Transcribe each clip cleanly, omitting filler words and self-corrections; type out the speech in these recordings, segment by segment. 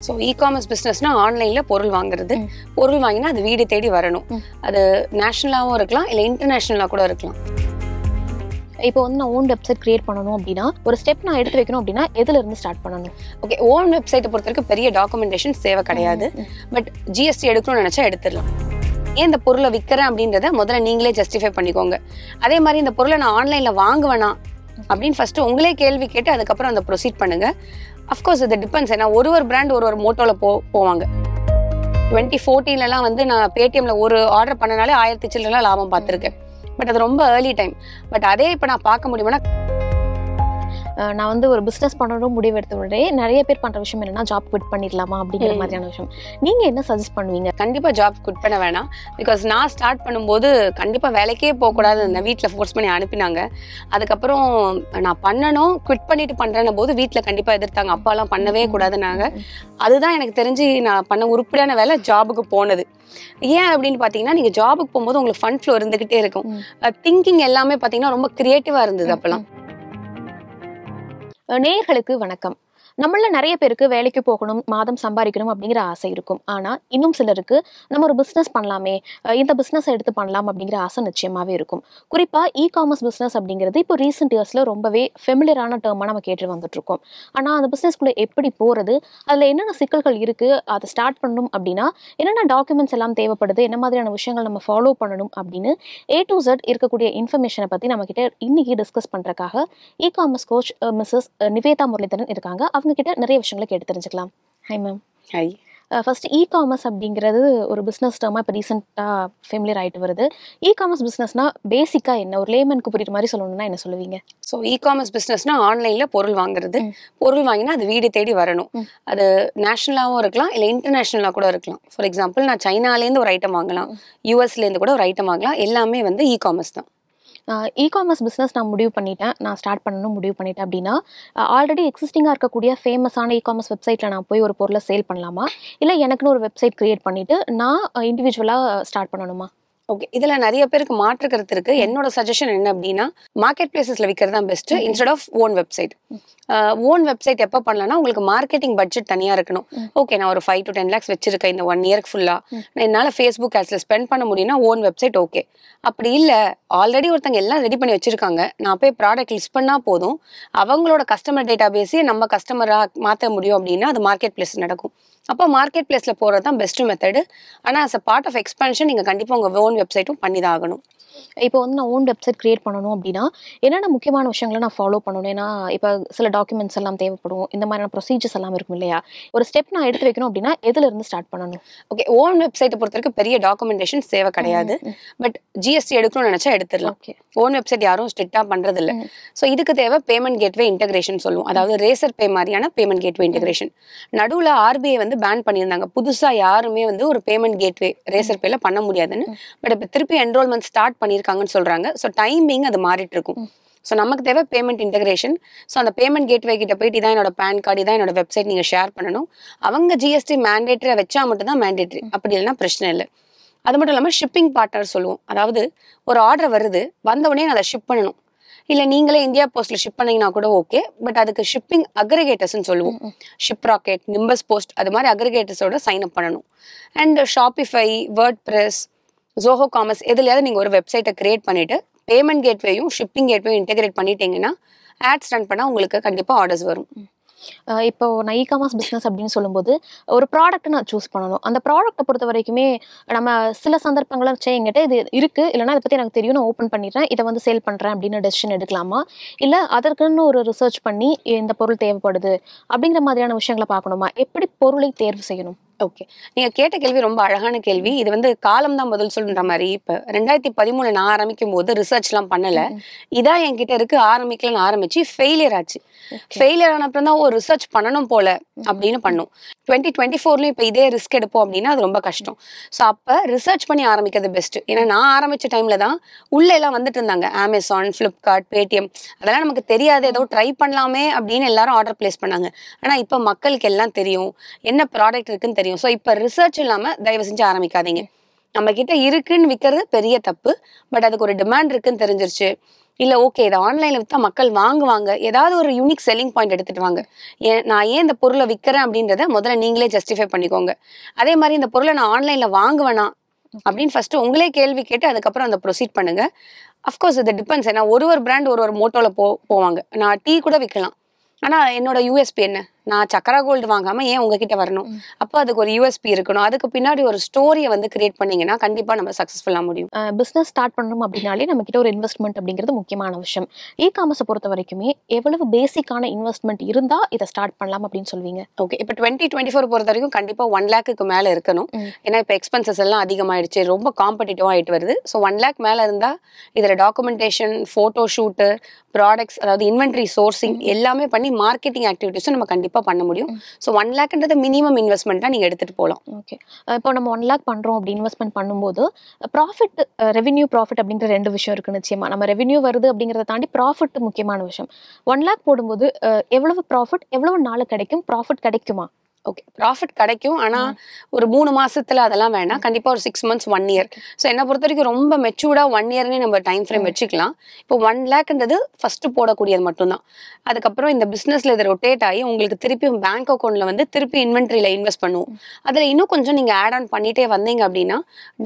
So e-commerce பிஸ்னஸ்னா ஆன்லைனில் பொருள் வாங்குறது. பொருள் வாங்கினா அது வீடு தேடி வரணும். அது நேஷனலாகவும் இருக்கலாம், இல்லை இன்டர்நேஷ்னலாக கூட இருக்கலாம். இப்போ வந்து நான் ஓன் வெப்சைட் கிரியேட் பண்ணணும் அப்படின்னா ஒரு ஸ்டெப் நான் எடுத்து வைக்கணும் அப்படின்னா எதுல இருந்து ஸ்டார்ட் பண்ணணும்? ஓகே, ஓன் வெப்சைட்டை பொறுத்த வரைக்கும் பெரிய டாக்குமெண்டேஷன் தேவை கிடையாது. பட் ஜிஎஸ்டி எடுக்கணும்னு நினச்சா எடுத்துடலாம். ஏன் இந்த பொருளை விற்கிறேன் அப்படின்றத முதல்ல நீங்களே ஜஸ்டிஃபை பண்ணிக்கோங்க. அதே மாதிரி இந்த பொருளை நான் ஆன்லைனில் வாங்குவேனா அப்படின்னு ஃபர்ஸ்ட் உங்களே கேள்வி கேட்டு அதுக்கப்புறம் அந்த ப்ரொசீட் பண்ணுங்க. அஃப்கோர்ஸ் இது டிபெண்ட்ஸ். ஏன்னா ஒரு பிராண்ட் ஒரு மோட்டோவில் போவாங்க. 2014 வந்து நான் பேடிஎம்ல ஒரு ஆர்டர் பண்ணனாலே 1000 சில்லற லாபம் பார்த்துருக்கேன். பட் அது ரொம்ப ஏர்லி டைம். பட் அதே இப்போ நான் பார்க்க முடியுமானா, நான் வந்து ஒரு பிஸ்னஸ் பண்ணணும் முடிவு எடுத்த உடனே நிறைய பேர் பண்ற விஷயம் என்னன்னா ஜாப் குவிட் பண்ணிடலாமா அப்படிங்கிற மாதிரியான விஷயம். நீங்க என்ன சஜஸ்ட் பண்ணுவீங்க? கண்டிப்பா ஜாப் குவிட் பண்ண வேணாம். பிகாஸ் நான் ஸ்டார்ட் பண்ணும்போது கண்டிப்பா வேலைக்கே போகக்கூடாது, இந்த வீட்டில் ஃபோர்ஸ் பண்ணி அனுப்பினாங்க. அதுக்கப்புறம் நான் பண்ணணும், குவிட் பண்ணிட்டு பண்றேன்ன போது வீட்டில் கண்டிப்பா எதிர்த்தாங்க. அப்பாலாம் பண்ணவே கூடாதுன்னாங்க. அதுதான் எனக்கு தெரிஞ்சு நான் பண்ண உருப்படியான வேலை ஜாபுக்கு போனது. ஏன் அப்படின்னு பாத்தீங்கன்னா, நீங்க ஜாபுக்கு போகும்போது உங்களுக்கு ஃபண்ட் ஃப்ளோ இருந்துகிட்டே இருக்கும். திங்கிங் எல்லாமே பாத்தீங்கன்னா ரொம்ப கிரியேட்டிவா இருந்தது அப்பெல்லாம். நேயர்களுக்கு வணக்கம். நம்மள நிறைய பேருக்கு வேலைக்கு போகணும், மாதம் சம்பாதிக்கணும் அப்படிங்கிற ஆசை இருக்கும். ஆனா இன்னும் சிலருக்கு நம்ம ஒரு பிசினஸ் பண்ணலாமே, இந்த பிசினஸ் எடுத்து பண்ணலாம் அப்படிங்கிற ஆசை நிச்சயமாவே இருக்கும். குறிப்பா இ-காமர்ஸ் பிசினஸ் அப்படிங்கிறது இப்போ ரீசெண்ட் இயர்ஸ்ல ரொம்பவே ஃபெமிலியரான டேர்மா நம்ம கேட்டு வந்துட்டு இருக்கோம். ஆனா அந்த பிசினஸ்குள்ள எப்படி போறது, அதுல என்னென்ன சிக்கல்கள் இருக்கு, அதை ஸ்டார்ட் பண்ணணும் அப்படின்னா என்னென்ன டாக்குமெண்ட்ஸ் எல்லாம் தேவைப்படுது, என்ன மாதிரியான விஷயங்கள் நம்ம ஃபாலோ பண்ணணும் அப்படின்னு A to Z இருக்கக்கூடிய இன்ஃபர்மேஷனை பத்தி நம்ம கிட்ட இன்னைக்கு டிஸ்கஸ் பண்றதுக்காக ecommerce coach mrs Nivetha Muralidharan இருக்காங்க. அவங்க கிட்ட நிறைய விஷயங்களை கேட்டு தெரிஞ்சுக்கலாம். Hi ma'am. Hi. First ecommerce அப்படிங்கிறது ஒரு பிஸ்னஸ் டேர்மா இப்போ ரீசெண்டாக ஃபெமிலியர் ஆகிட்டு வருது. இ-காமர்ஸ் பிஸ்னஸ்னா பேசிக்கா என்ன, ஒரு லேமனுக்கு புரியுற மாதிரி சொல்லணும்னா என்ன சொல்லுவீங்க? ஸோ இ-காமர்ஸ் பிஸ்னஸ்னா ஆன்லைனில் பொருள் வாங்குறது. பொருள் வாங்கினா அது வீடு தேடி வரணும். அது நேஷனலாகவும் இருக்கலாம், இல்லை இன்டர்நேஷ்னலாக கூட இருக்கலாம். ஃபார் எக்ஸாம்பிள் நான் சைனாலேருந்து ஒரு ஐட்டம் வாங்கலாம், யூஎஸ்லேருந்து கூட ஒரு ஐட்டம் வாங்கலாம். எல்லாமே வந்து இ-காமர்ஸ் தான். இ-காமர்ஸ் பிஸ்னஸ் நான் முடிவு பண்ணிட்டேன், நான் ஸ்டார்ட் பண்ணணும் முடிவு பண்ணிட்டேன் அப்படின்னா ஆல்ரெடி எக்ஸிஸ்டிங்காக இருக்கக்கூடிய ஃபேமஸான இ-காமர்ஸ் வெப்சைட்டில் நான் போய் ஒரு பொருளை சேல் பண்ணலாமா, இல்லை எனக்குன்னு ஒரு வெப்சைட் கிரியேட் பண்ணிவிட்டு நான் இண்டிவிஜுவலாக ஸ்டார்ட் பண்ணணுமா? ஓகே, இதுல நிறைய பேருக்கு மாற்று கருத்து இருக்கு. என்னோட சஜஷன் என்ன அப்படின்னா, மார்க்கெட் பிளேசஸ்ல விற்கிறது தான் best instead of own website. Own website எப்போ பண்ணலாம்னா, உங்களுக்கு மார்க்கெட்டிங் பட்ஜெட் தனியா இருக்கணும். ஓகே, நான் ஒரு 5 to 10 lakhs வச்சிருக்கேன் இந்த 1 year ஃபுல்லா, என்னால் ஃபேஸ்புக் ஆட்ஸ்ல ஸ்பெண்ட் பண்ண முடியும்னா ஓன் வெப்சைட் ஓகே. அப்படி இல்லை, ஆல்ரெடி ஒருத்தங்க எல்லாம் ரெடி பண்ணி வச்சிருக்காங்க, நான் போய் ப்ராடக்ட் லிஸ்ட் பண்ணா போதும், அவங்களோட கஸ்டமர் டேட்டா பேஸே நம்ம கஸ்டமரா மாற்ற முடியும் அப்படின்னா அது மார்க்கெட் பிளேஸ் நடக்கும். அப்போ மார்க்கெட் பிளேஸ்ல போகிறது தான் பெஸ்ட் மெத்தடு. ஆனால் அஸ் அ பார்ட் ஆஃப் எக்ஸ்பென்ஷன் நீங்கள் கண்டிப்பாக உங்கள் ஓன் வெப்சைட்டும் பண்ணி தான் ஆகணும். இப்போ வந்து நான் ஓன் வெப்சைட் கிரியேட் பண்ணணும் அப்படின்னா என்னென்ன முக்கியமான விஷயங்களை நான் ஃபாலோ பண்ணணும்? ஏன்னா இப்போ சில டாக்குமெண்ட்ஸ் எல்லாம் தேவைப்படும், இந்த மாதிரியான ப்ரொசீஜர்ஸ் எல்லாம் இருக்கும் இல்லையா? ஒரு ஸ்டெப் நான் எடுத்து வைக்கணும் அப்படின்னா எதுல இருந்து ஸ்டார்ட் பண்ணணும்? ஓகே, ஓன் வெப்சைட்டை பொறுத்த வரைக்கும் பெரிய டாக்குமெண்டேஷன் தேவை கிடையாது. பட் ஜிஎஸ்டி எடுக்கணும்னு நினைச்சா எடுத்துடலாம். ஓன் வெப்சைட் யாரும் ஸ்ட்ரிக்டா பண்றது இல்லை. ஸோ இதுக்கு தேவை பேமெண்ட் கேட்வே இன்டெகிரேஷன் சொல்லுவோம். அதாவது ரேசர் பே மாதிரியான பேமெண்ட் கேட்வே இன்டெகிரேஷன். நடுவில் RBI வந்து பேன் பண்ணியிருந்தாங்க, புதுசா யாருமே வந்து ஒரு பேமெண்ட் கேட்வே ரேசர் பேல பண்ண முடியாதுன்னு. பட் இப்போ திருப்பி என்ரோல்மெண்ட் ஸ்டார்ட் பண்ணியிருக்காங்கன்னு சொல்றாங்க. ஸோ டைமிங் அது மாறிட்டு இருக்கும். ஸோ நமக்கு தேவை பேமெண்ட் இன்டெகிரேஷன். ஸோ அந்த பேமெண்ட் கேட்வே கிட்ட போயிட்டு இதான் என்னோட பேன் கார்டு, இதான் என்னோட வெப்சைட் நீங்கள் ஷேர் பண்ணணும். அவங்க ஜிஎஸ்டி மேண்டேட்டரி வச்சா மட்டும் தான் மேண்டேட்டரி, அப்படி இல்லைன்னா பிரச்சனை இல்லை. அது மட்டும் இல்லாமல் ஷிப்பிங் பார்ட்னர் சொல்லுவோம். அதாவது ஒரு ஆர்டர் வருது, வந்த உடனே நான் அதை ஷிப் பண்ணணும். இல்லை நீங்களே இந்தியா போஸ்ட்ல ஷிப் பண்ணீங்கன்னா கூட ஓகே. பட் அதுக்கு ஷிப்பிங் அக்ரிகேட்டர்ஸ்ன்னு சொல்லுவோம். ஷிப் ராக்கெட், நிம்பஸ் போஸ்ட், அது மாதிரி அக்ரிகேட்டர்ஸோட சைன் அப் பண்ணணும். And Shopify, WordPress, Zoho commerce எதுலையாவது நீங்கள் ஒரு வெப்சைட்டை கிரியேட் பண்ணிட்டு பேமெண்ட் கேட்வேயும் ஷிப்பிங் கேட்வேயும் இன்டெகிரேட் பண்ணிட்டீங்கன்னா ஆட்ஸ் ரன் பண்ணால் உங்களுக்கு கண்டிப்பாக ஆர்டர்ஸ் வரும். இப்போ நான் இ-காமர்ஸ் பிஸ்னஸ் அப்படின்னு சொல்லும்போது ஒரு ப்ராடக்ட் நான் சூஸ் பண்ணணும். அந்த ப்ராடக்ட்டை பொறுத்த வரைக்குமே நம்ம சில சந்தர்ப்பங்கள என்கிட்ட இது இருக்கு, இல்லைன்னா இதை பற்றி எனக்கு தெரியும், நான் ஓப்பன் பண்ணிடுறேன், இதை வந்து சேல் பண்ணுறேன் அப்படின்னு டெசிஷன் எடுக்கலாமா, இல்லை அதற்குன்னு ஒரு ரிசர்ச் பண்ணி இந்த பொருள் தேவைப்படுது அப்படிங்கிற மாதிரியான விஷயங்களை பார்க்கணுமா? எப்படி பொருளை தேர்வு செய்யணும்? ஓகே, நீங்க கேட்ட கேள்வி ரொம்ப அழகான கேள்வி. இது வந்து காலம் தான் பதில் சொல்ற மாதிரி. இப்போ 2013 நான் ஆரம்பிக்கும் போது ரிசர்ச்லாம் பண்ணல, இதான் என்கிட்ட இருக்கு ஆரம்பிக்கலன்னு ஆரம்பிச்சு ஃபெயிலியர் ஆச்சு. ஃபெயிலியர் ஆன அப்புறம் தான் ரிசர்ச் பண்ணணும் போல அப்படின்னு பண்ணோம். 2024 இப்போ இதே ரிஸ்க் எடுப்போம் அப்படின்னா அது ரொம்ப கஷ்டம். ஸோ அப்போ ரிசர்ச் பண்ணி ஆரம்பிக்கிறது பெஸ்ட். ஏன்னா நான் ஆரம்பிச்ச டைம்ல தான் உள்ள எல்லாம் வந்துட்டு இருந்தாங்க, அமேசான், ஃப்ளிப்கார்ட், பேடிஎம், அதெல்லாம் நமக்கு தெரியாது, ஏதோ ட்ரை பண்ணலாமே அப்படின்னு எல்லாரும் ஆர்டர் பிளேஸ் பண்ணாங்க. ஆனால் இப்போ மக்களுக்கு எல்லாம் தெரியும், என்ன ப்ராடக்ட் இருக்குன்னு தெரியும். ஸோ இப்போ ரிசர்ச் இல்லாமல் தயவு செஞ்சு ஆரம்பிக்காதீங்க. நம்ம கிட்ட இருக்குன்னு விற்கிறது பெரிய தப்பு. பட் அதுக்கு ஒரு டிமாண்ட் இருக்குன்னு தெரிஞ்சிருச்சு, இல்ல ஓகே இதை ஆன்லைன்ல வித்தா மக்கள் வாங்குவாங்க, ஏதாவது ஒரு யூனிக் செல்லிங் பாயிண்ட் எடுத்துட்டு வாங்க. நான் ஏன் இந்த பொருளை விற்கிறேன் அப்படின்றத முதல்ல நீங்களே ஜஸ்டிஃபை பண்ணிக்கோங்க. அதே மாதிரி இந்த பொருளை நான் ஆன்லைன்ல வாங்குவேனா அப்படின்னு ஃபர்ஸ்ட் உங்களே கேள்வி கேட்டு அதுக்கப்புறம் அந்த ப்ரொசீட் பண்ணுங்க. அஃப்கோர்ஸ் இது டிபெண்ட்ஸ். ஏன்னா ஒரு பிராண்ட் ஒரு மோட்டோல போவாங்க. நான் டீ கூட விற்கலாம், ஆனா என்னோட யூஎஸ்பி என்ன? நான் சக்கரா கோல்டு வாங்காம ஏன் உங்ககிட்ட வரணும்? அப்போ அதுக்கு ஒரு யூஎஸ்பி இருக்கணும். அதுக்கு பின்னாடி ஒரு ஸ்டோரியை வந்து கிரியேட் பண்ணீங்கன்னா கண்டிப்பா நம்ம சக்சஸ்ஃபுல்லா முடியும். பிசினஸ் ஸ்டார்ட் பண்ணணும் அப்படின்னாலே நம்ம கிட்ட ஒரு இன்வெஸ்ட்மெண்ட் அப்படிங்கிறது முக்கியமான விஷயம். இ காமர்ஸை பொறுத்த வரைக்குமே எவ்வளவு பேசிக்கான இன்வெஸ்ட்மெண்ட் இருந்தா இதை ஸ்டார்ட் பண்ணலாம் அப்படின்னு சொல்வீங்க? ஓகே, இப்போ 2024 பொறுத்த வரைக்கும் கண்டிப்பா 1 லேக்கு மேல இருக்கணும். ஏன்னா இப்போ எக்ஸ்பென்சஸ் எல்லாம் அதிகமாயிடுச்சு, ரொம்ப காம்படிட்டிவா ஆயிட்டு வருது. ஸோ 1 லேக் மேல இருந்தா இதுல டாக்குமெண்டேஷன், போட்டோ ஷூட்டு, ப்ராடக்ட்ஸ், அதாவது இன்வென்ட்ரி சோர்சிங் எல்லாமே பண்ணி மார்க்கெட்டிங் ஆக்டிவிட்டிஸும் நம்ம கண்டிப்பா பண்ண முடியும். ஸோ 1 லேக்ன்றது மினிமம் இன்வெஸ்ட்மெண்ட்டாக நீங்கள் எடுத்துகிட்டு போகலாம். ஓகே, இப்போ நம்ம 1 லேக் பண்ணுறோம் அப்படி இன்வெஸ்ட்மெண்ட் பண்ணும்போது ப்ராஃபிட், ரெவென்யூ ப்ராஃபிட் அப்படிங்கிற 2 விஷயம் இருக்குது. நிச்சயமாக நம்ம ரெவென்யூ வருது அப்படிங்கிறத தாண்டி ப்ராஃபிட் முக்கியமான விஷயம். 1 லேக் போடும்போது எவ்வளவு ப்ராஃபிட், எவ்வளவு நாள் கிடைக்கும்? ப்ராஃபிட் கிடைக்குமா? ஓகே, ப்ராஃபிட் கிடைக்கும். ஆனால் ஒரு 3 மாசத்துல அதெல்லாம் வேணாம். கண்டிப்பாக ஒரு 6 months 1 year. ஸோ என்னை பொறுத்த வரைக்கும் ரொம்ப மெச்சூர்டாக 1 yearனே நம்ம டைம் ஃப்ரேம் வச்சுக்கலாம். இப்போ 1 லேக்ன்றது ஃபர்ஸ்ட் போடக்கூடியது மட்டும்தான். அதுக்கப்புறம் இந்த பிஸ்னஸ்ல இது ரொட்டேட் ஆகி உங்களுக்கு திருப்பி பேங்க் அக்கௌண்ட்ல வந்து திருப்பி இன்வென்ட்ரியில இன்வெஸ்ட் பண்ணுவோம். அதில் இன்னும் கொஞ்சம் நீங்கள் ஆட் ஆன் பண்ணிட்டே வந்தீங்க அப்படின்னா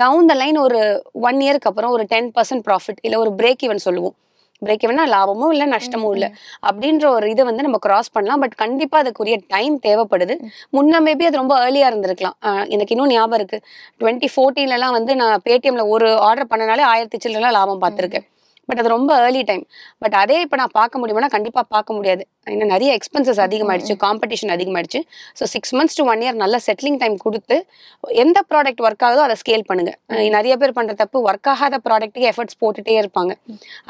டவுன் த லைன் ஒரு 1 yearக்கு அப்புறம் ஒரு 10% ப்ராஃபிட் இல்லை ஒரு பிரேக் ஈவன் சொல்லுவோம். பிரேக் ஈவனா லாபமும் இல்லை நஷ்டமும் இல்லை அப்படின்ற ஒரு இதை வந்து நம்ம கிராஸ் பண்ணலாம். பட் கண்டிப்பா அதுக்குரிய டைம் தேவைப்படுது. முன்ன மேபி அது ரொம்ப ஏர்லியா இருந்திருக்கலாம். எனக்கு இன்னும் ஞாபகம் இருக்கு, 2014 வந்து நான் பேடிஎம்ல ஒரு ஆர்டர் பண்ணனாலே 1000 சில்லற லாபம் பார்த்துருக்கேன். பட் அது ரொம்ப ஏர்லி டைம். பட் அதே இப்போ நான் பார்க்க முடியுமானா கண்டிப்பாக பார்க்க முடியாது. ஏன்னா நிறைய எக்ஸ்பென்சஸ் அதிகமாயிடுச்சு, காம்படிஷன் அதிகமாயிடுச்சு. ஸோ 6 months to 1 year நல்ல செட்டிலிங் டைம் கொடுத்து எந்த ப்ராடக்ட் ஒர்க் ஆகுதோ அதை ஸ்கேல் பண்ணுங்க. நிறைய பேர் பண்ற தப்பு ஒர்க் ஆகாத ப்ராடக்ட்டுக்கு எஃபர்ட்ஸ் போட்டுட்டே இருப்பாங்க.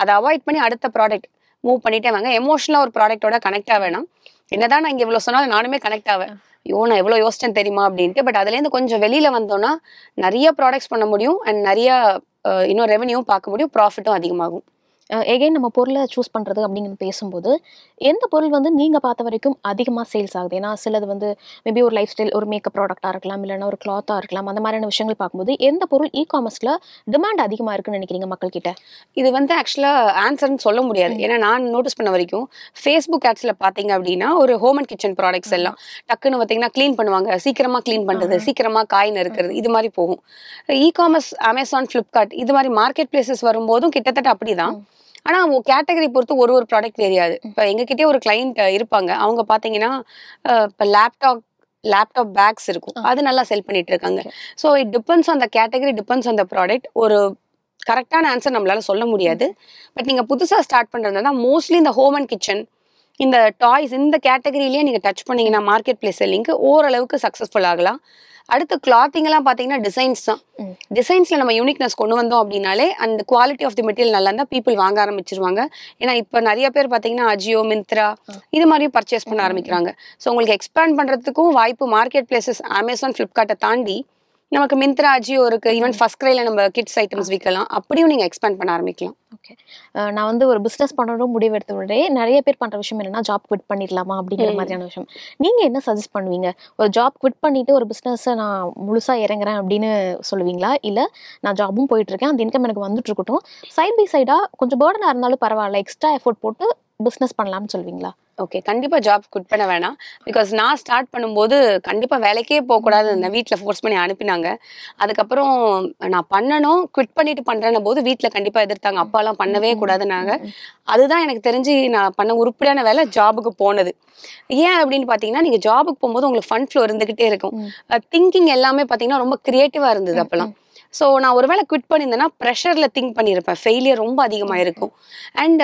அதை அவாய்ட் பண்ணி அடுத்த ப்ராடக்ட் மூவ் பண்ணிட்டே வாங்க. எமோஷனலாக ஒரு ப்ராடக்டோட கனெக்ட் ஆக வேணாம். என்னதான் நான் இங்கே இவ்வளோ சொன்னாலும் நானுமே கனெக்ட் ஆவேன், ஐயோ நான் எவ்வளோ யோசிச்சேன் தெரியுமா அப்படின்ட்டு. பட் அதுலேருந்து கொஞ்சம் வெளியில வந்தோம்னா நிறைய ப்ராடக்ட்ஸ் பண்ண முடியும் அண்ட் நிறைய இன்னும் ரெவன்யூவும் பார்க்க முடியும், ப்ராஃபிட்டும் அதிகமாகும். எகைன் நம்ம பொருளை சூஸ் பண்ணுறது அப்படிங்கிறது பேசும்போது எந்த பொருள் வந்து நீங்கள் பார்த்த வரைக்கும் அதிகமாக சேல்ஸ் ஆகுது? ஏன்னா சிலது வந்து மேபி ஒரு லைஃப் ஸ்டைல், ஒரு மேக்கப் ப்ராடக்டாக இருக்கலாம், இல்லைன்னா ஒரு கிளாத்தாக இருக்கலாம். அந்த மாதிரியான விஷயங்கள் பார்க்கும்போது எந்த பொருள் இ காமர்ஸில் டிமாண்ட் அதிகமாக இருக்குன்னு நினைக்கிறீங்க மக்கள் கிட்ட? இது வந்து ஆக்சுவலாக ஆன்சர்னு சொல்ல முடியாது. ஏன்னா நான் நோட்டீஸ் பண்ண வரைக்கும் ஃபேஸ்புக் ஆட்ஸில் பார்த்தீங்க அப்படின்னா ஒரு ஹோம் அண்ட் கிச்சன் ப்ராடக்ட்ஸ் எல்லாம் டக்குன்னு பார்த்தீங்கன்னா க்ளீன் பண்ணுவாங்க, சீக்கிரமாக க்ளீன் பண்ணுறது, சீக்கிரமாக காய் நறுக்கிறது, இது மாதிரி போகும். இ காமர்ஸ் அமேசான், ஃப்ளிப்கார்ட் இது மாதிரி மார்க்கெட் பிளேசஸ் வரும்போதும் கிட்டத்தட்ட அப்படிதான். ஆனால் கேட்டகரி பொறுத்து ஒரு ப்ராடக்ட் தெரியாது. இப்போ எங்ககிட்டே ஒரு கிளைண்ட் இருப்பாங்க, அவங்க பார்த்தீங்கன்னா இப்போ லேப்டாப் பேக்ஸ் இருக்கும், அது நல்லா செல் பண்ணிட்டு இருக்காங்க. So it depends on the category, depends on the product. ஒரு கரெக்டான ஆன்சர் நம்மளால சொல்ல முடியாது. பட் நீங்கள் புதுசாக ஸ்டார்ட் பண்ணுறதுனா மோஸ்ட்லி இந்த ஹோம் அண்ட் கிச்சன், இந்த டாய்ஸ், இந்த கேட்டகரியிலேயே நீங்கள் டச் பண்ணீங்கன்னா மார்க்கெட் பிளேஸ் செல்லிங்க்கு ஓரளவுக்கு சக்ஸஸ்ஃபுல் ஆகலாம். அடுத்து கிளாத்திங் எல்லாம் பார்த்தீங்கன்னா டிசைன்ஸ் தான். டிசைன்ஸ்ல நம்ம யூனிக்னஸ் கொண்டு வந்தோம் அப்படின்னாலே அந்த குவாலிட்டி ஆஃப் தி மெட்டீரியல் நல்லா இருந்தால் பீப்புள் வாங்க ஆரம்பிச்சிருவாங்க. ஏன்னா இப்போ நிறைய பேர் பார்த்தீங்கன்னா அஜியோ, மிந்த்ரா இது மாதிரியும் பர்ச்சேஸ் பண்ண ஆரம்பிக்கிறாங்க. ஸோ உங்களுக்கு எக்ஸ்பேண்ட் பண்ணுறதுக்கும் வாய்ப்பு மார்க்கெட் பிளேசஸ் அமேசான், ஃப்ளிப்கார்ட்டை தாண்டி நமக்கு மிந்த்ரா, அஜியோ இருக்கு. ஈவன் ஃபர்ஸ்ட் கிரைல நம்ம கிட்ஸ் ஐட்டம்ஸ் விற்கலாம். அப்படியும் நீங்கள் எக்ஸ்பேண்ட் பண்ண ஆரம்பிக்கலாம். ஓகே, நான் வந்து ஒரு பிஸ்னஸ் பண்ணணும் முடிவெடுத்த உடனே நிறைய பேர் பண்ணுற விஷயம் என்னன்னா ஜாப் குவிட் பண்ணிடலாமா அப்படிங்கிற மாதிரியான விஷயம். நீங்கள் என்ன சஜஸ்ட் பண்ணுவீங்க? ஒரு ஜாப் குவிட் பண்ணிட்டு ஒரு பிஸ்னஸை நான் முழுசாக இறங்குறேன் அப்படின்னு சொல்லுவீங்களா? இல்லை நான் ஜாபும் போயிட்டு இருக்கேன், அந்த இன்கம் எனக்கு வந்துட்டு இருக்கட்டும், சைட் பை சைடாக கொஞ்சம் பேர்டனாக இருந்தாலும் பரவாயில்ல, எக்ஸ்ட்ரா எஃபோர்ட் போட்டு பிஸ்னஸ் பண்ணலாம்னு சொல்லுவீங்களா? ஓகே, கண்டிப்பா ஜாப் குவிட் பண்ண வேணாம். பிகாஸ் நான் ஸ்டார்ட் பண்ணும்போது கண்டிப்பா வேலைக்கே போகக்கூடாது, இந்த வீட்டில் ஃபோர்ஸ் பண்ணி அனுப்பினாங்க. அதுக்கப்புறம் நான் பண்ணணும், குவிட் பண்ணிட்டு பண்றேன்னும் போது வீட்டில் கண்டிப்பா எதிர்த்தாங்க, அப்பாலாம் பண்ணவே கூடாதுன்னாங்க. அதுதான் எனக்கு தெரிஞ்சு நான் பண்ண உருப்படியான வேலை ஜாபுக்கு போனது. ஏன் அப்படின்னு பார்த்தீங்கன்னா நீங்கள் ஜாபுக்கு போகும்போது உங்களுக்கு ஃபண்ட் ஃப்ளோ இருந்துகிட்டே இருக்கும். திங்கிங் எல்லாமே பார்த்தீங்கன்னா ரொம்ப கிரியேட்டிவா இருந்தது அப்பெல்லாம். ஸோ நான் ஒருவேளை குவிட் பண்ணியிருந்தேன்னா ப்ரெஷரில் திங்க் பண்ணியிருப்பேன், ஃபெயிலியர் ரொம்ப அதிகமாக இருக்கும். அண்ட்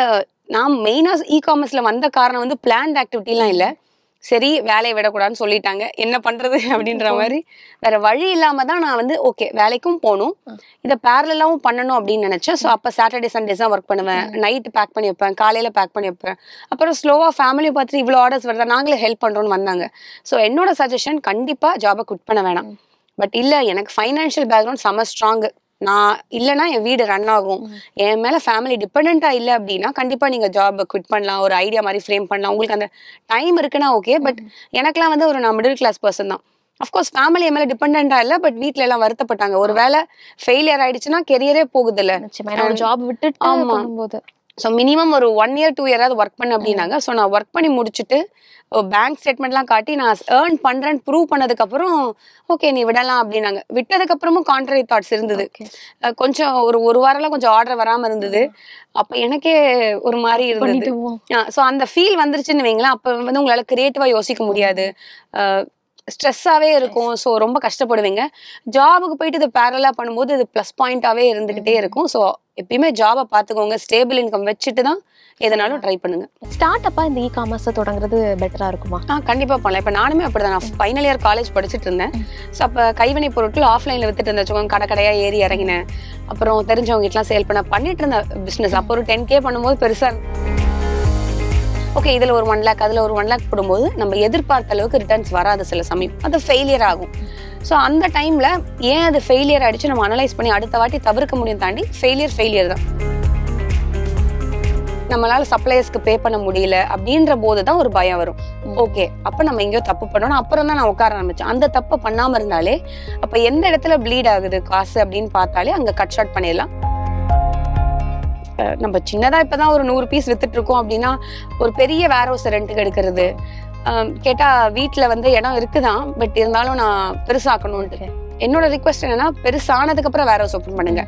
நான் மெயினாக இ காமர்ஸில் வந்த காரணம் வந்து பிளான்ட் ஆக்டிவிட்டிலாம் இல்லை. சரி வேலையை விடக்கூடாதுன்னு சொல்லிட்டாங்க, என்ன பண்ணுறது அப்படின்ற மாதிரி வேற வழி இல்லாமல் தான் நான் வந்து ஓகே வேலைக்கும் போகணும், இதை பேரலாவும் பண்ணணும் அப்படின்னு நினச்சேன். ஸோ அப்போ சாட்டர்டே சண்டேஸ் தான் ஒர்க் பண்ணுவேன். நைட்டு பேக் பண்ணி வைப்பேன், காலையில் பேக் பண்ணி வைப்பேன். அப்புறம் ஸ்லோவாக ஃபேமிலி பார்த்துட்டு இவ்வளோ ஆர்டர்ஸ் வருதா, நாங்களே ஹெல்ப் பண்ணுறோன்னு வந்தாங்க. ஸோ என்னோட சஜஷன் கண்டிப்பாக ஜாபை குவிட் பண்ண வேணாம். பட் இல்லை எனக்கு ஃபைனான்ஷியல் பேக்ரவுண்ட் செம ஸ்ட்ராங்கு, நான் இல்லைன்னா என் வீடு ரன் ஆகும், என் மேலே ஃபேமிலி டிபெண்ட்டாக இல்லை அப்படின்னா கண்டிப்பாக நீங்கள் ஜாப் குவிட் பண்ணலாம், ஒரு ஐடியா மாதிரி ஃப்ரேம் பண்ணலாம். உங்களுக்கு அந்த டைம் இருக்குன்னா ஓகே. பட் எனக்குலாம் வந்து ஒரு நான் மிடில் கிளாஸ் பர்சன் தான். அஃப்கோர்ஸ் ஃபேமிலி என் மேலே டிபெண்ட்டாக இல்லை, பட் வீட்டில் எல்லாம் வருத்தப்பட்டாங்க. ஒரு வேலை ஃபெயிலியர் ஆயிடுச்சுன்னா கெரியரே போகுது இல்லை, ஜாப் விட்டுட்டு. ஸோ மினிமம் ஒரு 1 year 2 year ஒர்க் பண்ண அப்படின்னாங்க. ஸோ நான் ஒர்க் பண்ணி முடிச்சுட்டு பேங்க் ஸ்டேட்மெண்ட்லாம் காட்டி நான் ஏர்ன் பண்றேன்னு ப்ரூவ் பண்ணதுக்கப்புறம் ஓகே நீ விடலாம் அப்படின்னாங்க. விட்டதுக்கப்புறமும் கான்ட்ரரி தாட்ஸ் இருந்தது. கொஞ்சம் ஒரு வாரம்லாம் கொஞ்சம் ஆர்டர் வராமல் இருந்தது. அப்போ எனக்கே ஒரு மாதிரி இருந்தது. ஸோ அந்த ஃபீல் வந்துருச்சுன்னு வைங்களேன். அப்போ வந்து உங்களால கிரியேட்டிவா யோசிக்க முடியாது, ஸ்ட்ரெஸ்ஸாகவே இருக்கும். ஸோ ரொம்ப கஷ்டப்படுவீங்க. ஜாபுக்கு போயிட்டு இது பேரலாக பண்ணும்போது இது ப்ளஸ் பாயிண்டாகவே இருந்துக்கிட்டே இருக்கும். ஸோ எப்பயுமே ஜாபை பார்த்துக்கோங்க, ஸ்டேபிள் இன்கம் வச்சுட்டு தான் எதனாலும் ட்ரை பண்ணுங்க. ஸ்டார்ட் அப்பா இந்த இ-காமர்ஸை தொடங்குறது பெட்டரா இருக்குமா? கண்டிப்பாக பண்ணலாம். இப்போ நானுமே அப்படிதான். நான் ஃபைனல் இயர் காலேஜ் படிச்சுட்டு இருந்தேன். ஸோ அப்போ கைவினை பொருட்கள் ஆஃப்லைனில் வித்துட்டு இருந்துச்சுக்கோங்க. கடையாக ஏறி இறங்கினேன். அப்புறம் தெரிஞ்சவங்ககிட்டலாம் சேல் பண்ணிட்டு இருந்த பிஸ்னஸ். அப்போ ஒரு 10K பண்ணும்போது பெருசாக ஓகே இதில் ஒரு 1 lakh அதில் ஒரு 1 lakh போடும்போது நம்ம எதிர்பார்த்த அளவுக்கு ரிட்டர்ன்ஸ் வராது. சில சமயம் அது ஃபெயிலியர் ஆகும். ஸோ அந்த டைமில் ஏன் அது ஃபெயிலியர் ஆகிடுச்சு நம்ம அனலைஸ் பண்ணி அடுத்த வாட்டி தவிர்க்க முடியும். தாண்டி ஃபெயிலியர் தான். நம்மளால சப்ளையர்ஸ்க்கு பே பண்ண முடியல அப்படின்ற போது தான் ஒரு பயம் வரும். ஓகே அப்போ நம்ம எங்கேயோ தப்பு பண்ணணும். அப்புறம் தான் நான் உட்கார ஆரம்பிச்சேன். அந்த தப்பை பண்ணாமல் இருந்தாலே அப்போ எந்த இடத்துல ப்ளீட் ஆகுது காசு அப்படின்னு பார்த்தாலே அங்கே கட் ஷார்ட் பண்ணிடலாம். நம்ம சின்னதாக இப்போ தான் ஒரு 100 பீஸ் வித்துட்டு இருக்கோம் அப்படின்னா ஒரு பெரிய வேர் ஹவுஸ் ரெண்ட்டுக்கு எடுக்கிறது. கேட்டால் வீட்டில் வந்து இடம் இருக்குதான், பட் இருந்தாலும் நான் பெருசாக்கணும்ன்ட்டு. என்னோட ரிக்வெஸ்ட் என்னன்னா பெருசானதுக்கு அப்புறம் வேர் ஹவுஸ் ஓப்பன் பண்ணுங்க.